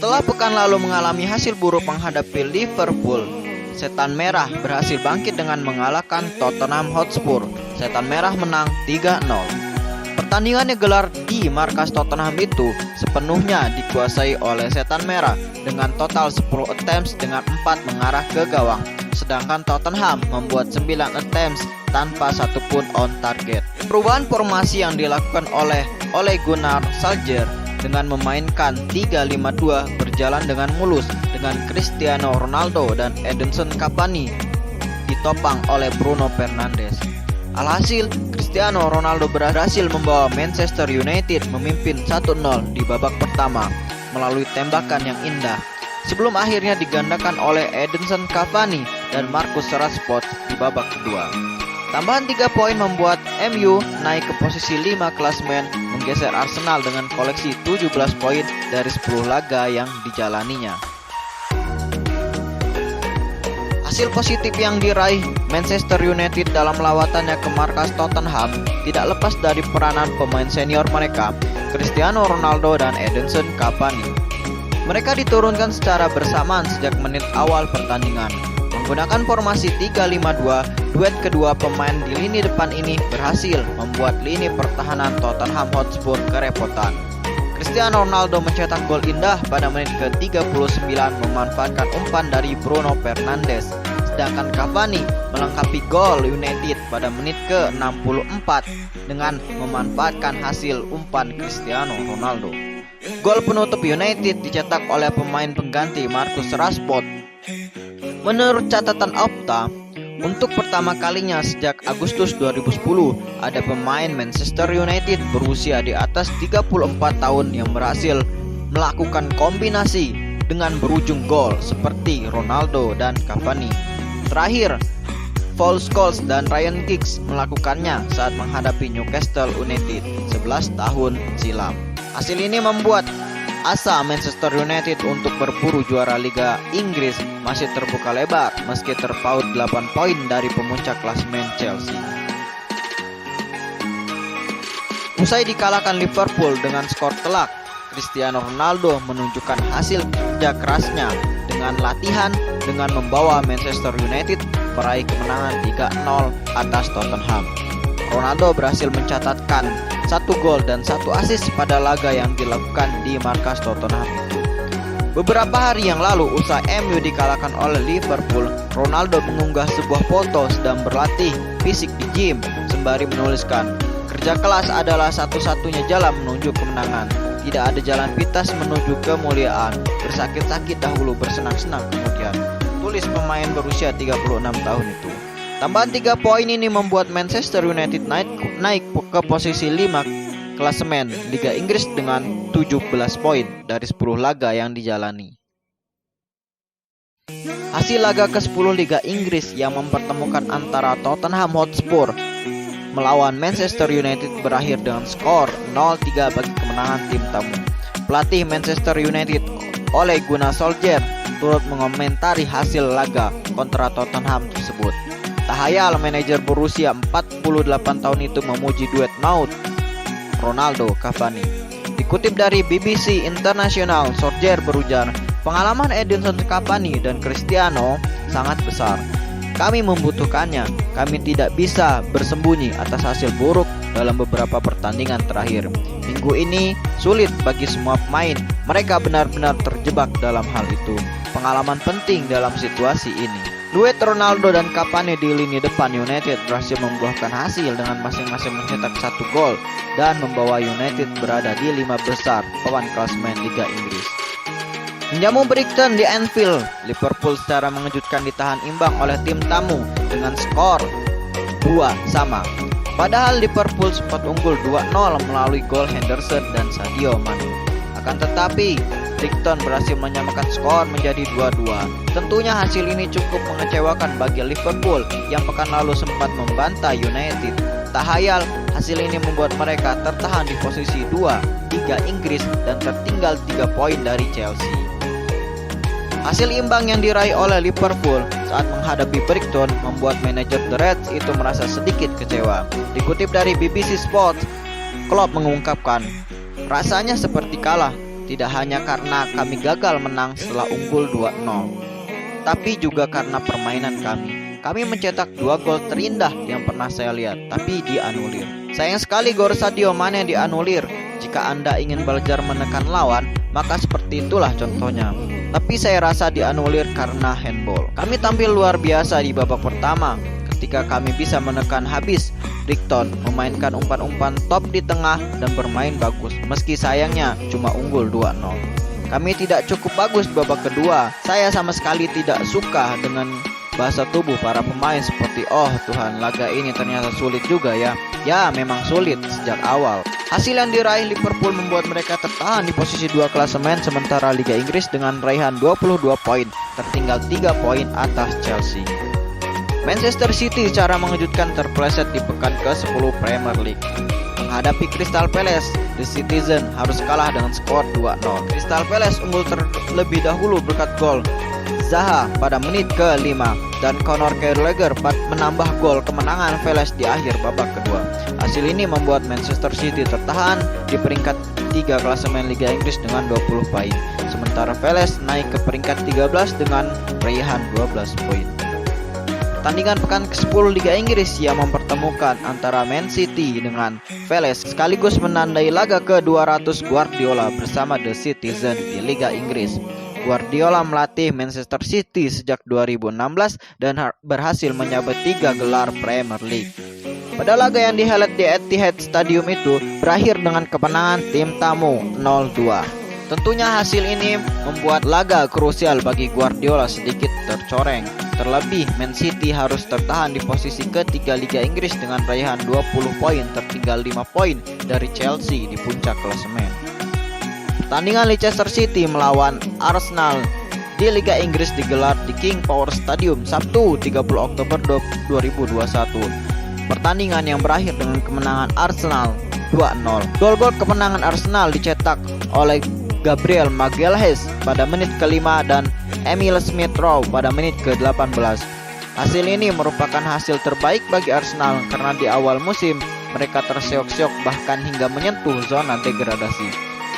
Setelah pekan lalu mengalami hasil buruk menghadapi Liverpool, Setan Merah berhasil bangkit dengan mengalahkan Tottenham Hotspur. Setan Merah menang 3-0. Pertandingan yang digelar di markas Tottenham itu sepenuhnya dikuasai oleh Setan Merah dengan total 10 attempts dengan 4 mengarah ke gawang. Sedangkan Tottenham membuat 9 attempts tanpa satupun on target. Perubahan formasi yang dilakukan oleh Ole Gunnar Solskjaer dengan memainkan 3-5-2 berjalan dengan mulus dengan Cristiano Ronaldo dan Edinson Cavani ditopang oleh Bruno Fernandes. Alhasil, Cristiano Ronaldo berhasil membawa Manchester United memimpin 1-0 di babak pertama melalui tembakan yang indah, sebelum akhirnya digandakan oleh Edinson Cavani dan Marcus Rashford di babak kedua. Tambahan 3 poin membuat MU naik ke posisi 5 klasemen, menggeser Arsenal dengan koleksi 17 poin dari 10 laga yang dijalaninya. Hasil positif yang diraih Manchester United dalam lawatannya ke markas Tottenham tidak lepas dari peranan pemain senior mereka, Cristiano Ronaldo dan Edinson Cavani. Mereka diturunkan secara bersamaan sejak menit awal pertandingan. Menggunakan formasi 3-5-2, duet kedua pemain di lini depan ini berhasil membuat lini pertahanan Tottenham Hotspur kerepotan. Cristiano Ronaldo mencetak gol indah pada menit ke-39 memanfaatkan umpan dari Bruno Fernandes. Sedangkan Cavani melengkapi gol United pada menit ke-64 dengan memanfaatkan hasil umpan Cristiano Ronaldo. Gol penutup United dicetak oleh pemain pengganti Marcus Rashford. Menurut catatan Opta, untuk pertama kalinya sejak Agustus 2010, ada pemain Manchester United berusia di atas 34 tahun yang berhasil melakukan kombinasi dengan berujung gol seperti Ronaldo dan Cavani. Terakhir, Paul Scholes dan Ryan Giggs melakukannya saat menghadapi Newcastle United 11 tahun silam. Hasil ini membuat asa Manchester United untuk berburu juara Liga Inggris masih terbuka lebar meski terpaut 8 poin dari pemuncak klasemen Chelsea. Usai dikalahkan Liverpool dengan skor telak, Cristiano Ronaldo menunjukkan hasil kerja kerasnya dengan latihan dengan membawa Manchester United meraih kemenangan 3-0 atas Tottenham. Ronaldo berhasil mencatatkan 1 gol dan 1 assist pada laga yang dilakukan di markas Tottenham itu. Beberapa hari yang lalu usai MU dikalahkan oleh Liverpool, Ronaldo mengunggah sebuah foto sedang berlatih fisik di gym sembari menuliskan, "Kerja keras adalah satu-satunya jalan menuju kemenangan. Tidak ada jalan pintas menuju kemuliaan. Bersakit-sakit dahulu, bersenang-senang kemudian." Tulis pemain berusia 36 tahun itu. Tambahan 3 poin ini membuat Manchester United naik ke posisi 5 klasemen Liga Inggris dengan 17 poin dari 10 laga yang dijalani. Hasil laga ke-10 Liga Inggris yang mempertemukan antara Tottenham Hotspur melawan Manchester United berakhir dengan skor 0-3 bagi kemenangan tim tamu. Pelatih Manchester United Ole Gunnar Solskjaer turut mengomentari hasil laga kontra Tottenham tersebut. Tak hayal manajer berusia 48 tahun itu memuji duet maut Ronaldo Cavani. Dikutip dari BBC International, Solskjaer berujar, "Pengalaman Edinson Cavani dan Cristiano sangat besar. Kami membutuhkannya. Kami tidak bisa bersembunyi atas hasil buruk dalam beberapa pertandingan terakhir. Minggu ini sulit bagi semua pemain. Mereka benar-benar terjebak dalam hal itu. Pengalaman penting dalam situasi ini." Duet Ronaldo dan Cavani di lini depan United berhasil membuahkan hasil dengan masing-masing mencetak 1 gol dan membawa United berada di 5 besar papan klasemen Liga Inggris. Menjamu Brighton di Anfield, Liverpool secara mengejutkan ditahan imbang oleh tim tamu dengan skor 2-2. Padahal Liverpool sempat unggul 2-0 melalui gol Henderson dan Sadio Mane. Akan tetapi Brighton berhasil menyamakan skor menjadi 2-2. Tentunya hasil ini cukup mengecewakan bagi Liverpool yang pekan lalu sempat membantai United. Tak hayal, hasil ini membuat mereka tertahan di posisi 2 Liga Inggris dan tertinggal 3 poin dari Chelsea. Hasil imbang yang diraih oleh Liverpool saat menghadapi Brighton membuat manajer The Reds itu merasa sedikit kecewa. Dikutip dari BBC Sport, Klopp mengungkapkan, "Rasanya seperti kalah. Tidak hanya karena kami gagal menang setelah unggul 2-0, tapi juga karena permainan kami. Kami mencetak 2 gol terindah yang pernah saya lihat, tapi dianulir. Sayang sekali gol Sadio Mane dianulir. Jika Anda ingin belajar menekan lawan, maka seperti itulah contohnya. Tapi saya rasa dianulir karena handball. Kami tampil luar biasa di babak pertama ketika kami bisa menekan habis Brighton, memainkan umpan-umpan top di tengah dan bermain bagus, meski sayangnya cuma unggul 2-0. Kami tidak cukup bagus di babak kedua. Saya sama sekali tidak suka dengan bahasa tubuh para pemain seperti, "Oh Tuhan, laga ini ternyata sulit juga ya." Ya, memang sulit sejak awal. Hasil yang diraih Liverpool membuat mereka tertahan di posisi 2 klasemen, sementara Liga Inggris dengan raihan 22 poin, tertinggal 3 poin atas Chelsea. Manchester City secara mengejutkan terpeleset di pekan ke-10 Premier League. Menghadapi Crystal Palace, The Citizen harus kalah dengan skor 2-0. Crystal Palace unggul terlebih dahulu berkat gol Zaha pada menit ke-5 dan Conor Gallagher menambah gol kemenangan Palace di akhir babak kedua. Hasil ini membuat Manchester City tertahan di peringkat 3 klasemen Liga Inggris dengan 20 poin, sementara Palace naik ke peringkat 13 dengan raihan 12 poin. Pertandingan pekan ke-10 Liga Inggris yang mempertemukan antara Man City dengan Palace sekaligus menandai laga ke-200 Guardiola bersama The Citizen di Liga Inggris. Guardiola melatih Manchester City sejak 2016 dan berhasil menyabet 3 gelar Premier League. Pada laga yang dihelat di Etihad Stadium itu berakhir dengan kemenangan tim tamu 0-2. Tentunya hasil ini membuat laga krusial bagi Guardiola sedikit tercoreng. Terlebih Man City harus tertahan di posisi ketiga Liga Inggris dengan raihan 20 poin, tertinggal 5 poin dari Chelsea di puncak klasemen. Pertandingan Leicester City melawan Arsenal di Liga Inggris digelar di King Power Stadium Sabtu 30 Oktober 2021. Pertandingan yang berakhir dengan kemenangan Arsenal 2-0. Gol-gol kemenangan Arsenal dicetak oleh Gabriel Magalhaes pada menit ke-5 dan Emil Smith-Rowe pada menit ke-18. Hasil ini merupakan hasil terbaik bagi Arsenal karena di awal musim mereka terseok-seok bahkan hingga menyentuh zona degradasi.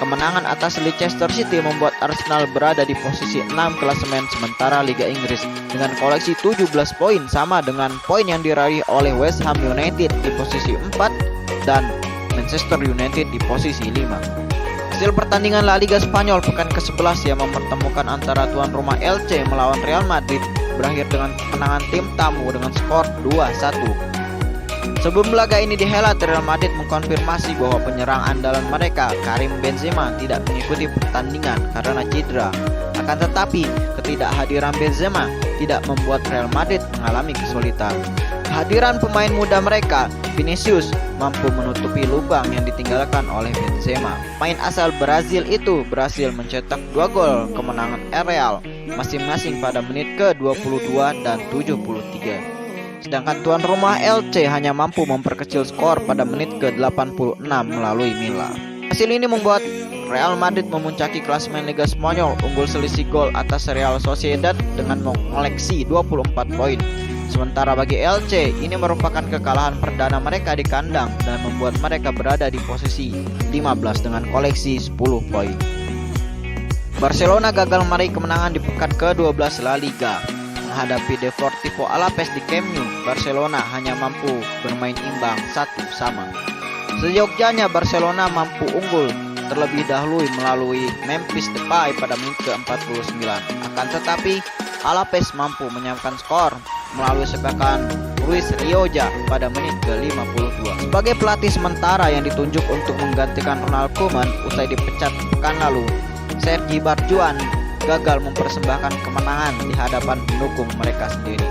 Kemenangan atas Leicester City membuat Arsenal berada di posisi 6 klasemen, sementara Liga Inggris dengan koleksi 17 poin sama dengan poin yang diraih oleh West Ham United di posisi 4 dan Manchester United di posisi 5. Hasil pertandingan La Liga Spanyol pekan ke-11 yang mempertemukan antara tuan rumah Elche melawan Real Madrid berakhir dengan kemenangan tim tamu dengan skor 2-1. Sebelum laga ini dihelat, Real Madrid mengkonfirmasi bahwa penyerang andalan mereka, Karim Benzema, tidak mengikuti pertandingan karena cedera. Akan tetapi, ketidakhadiran Benzema tidak membuat Real Madrid mengalami kesulitan. Kehadiran pemain muda mereka, Vinicius, mampu menutupi lubang yang ditinggalkan oleh Benzema. Pemain asal Brazil itu berhasil mencetak 2 gol kemenangan Real, masing-masing pada menit ke-22 dan 73. Sedangkan tuan rumah Elche hanya mampu memperkecil skor pada menit ke-86 melalui Milla. Hasil ini membuat Real Madrid memuncaki klasemen Liga Spanyol unggul selisih gol atas Real Sociedad dengan mengoleksi 24 poin. Sementara bagi Elche, ini merupakan kekalahan perdana mereka di kandang dan membuat mereka berada di posisi 15 dengan koleksi 10 poin. Barcelona gagal meraih kemenangan di pekan ke-12 La Liga. Menghadapi Deportivo Alaves di Camp Nou, Barcelona hanya mampu bermain imbang 1-1. Seyogyanya Barcelona mampu unggul terlebih dahulu melalui Memphis Depay pada menit ke-49. Akan tetapi, Alaves mampu menyamakan skor melalui sepakan Luis Rioja pada menit ke-52. Sebagai pelatih sementara yang ditunjuk untuk menggantikan Ronald Koeman usai dipecat pekan lalu, Sergi Barjuan gagal mempersembahkan kemenangan di hadapan pendukung mereka sendiri.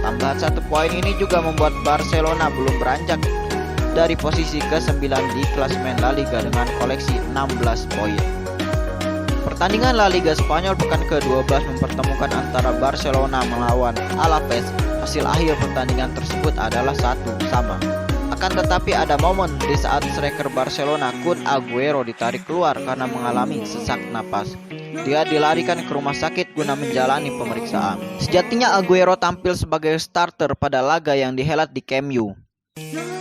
Tambahan 1 poin ini juga membuat Barcelona belum beranjak dari posisi ke-9 di klasemen La Liga dengan koleksi 16 poin. Pertandingan La Liga Spanyol pekan ke-12 mempertemukan antara Barcelona melawan Alaves. Hasil akhir pertandingan tersebut adalah 1-1. Akan tetapi ada momen di saat striker Barcelona Kun Agüero ditarik keluar karena mengalami sesak napas. Dia dilarikan ke rumah sakit guna menjalani pemeriksaan. Sejatinya Agüero tampil sebagai starter pada laga yang dihelat di Camp Nou.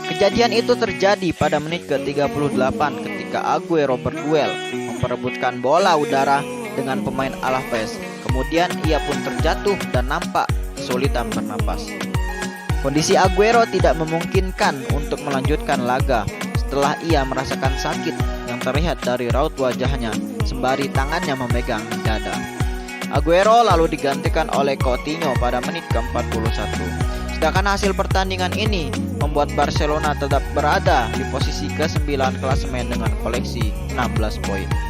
Kejadian itu terjadi pada menit ke-38 ketika Agüero berduel memperebutkan bola udara dengan pemain Alaves. Kemudian ia pun terjatuh dan nampak kesulitan bernapas. Kondisi Aguero tidak memungkinkan untuk melanjutkan laga setelah ia merasakan sakit yang terlihat dari raut wajahnya sembari tangannya memegang dada. Aguero lalu digantikan oleh Coutinho pada menit ke-41. Sedangkan hasil pertandingan ini membuat Barcelona tetap berada di posisi ke-9 klasemen dengan koleksi 16 poin.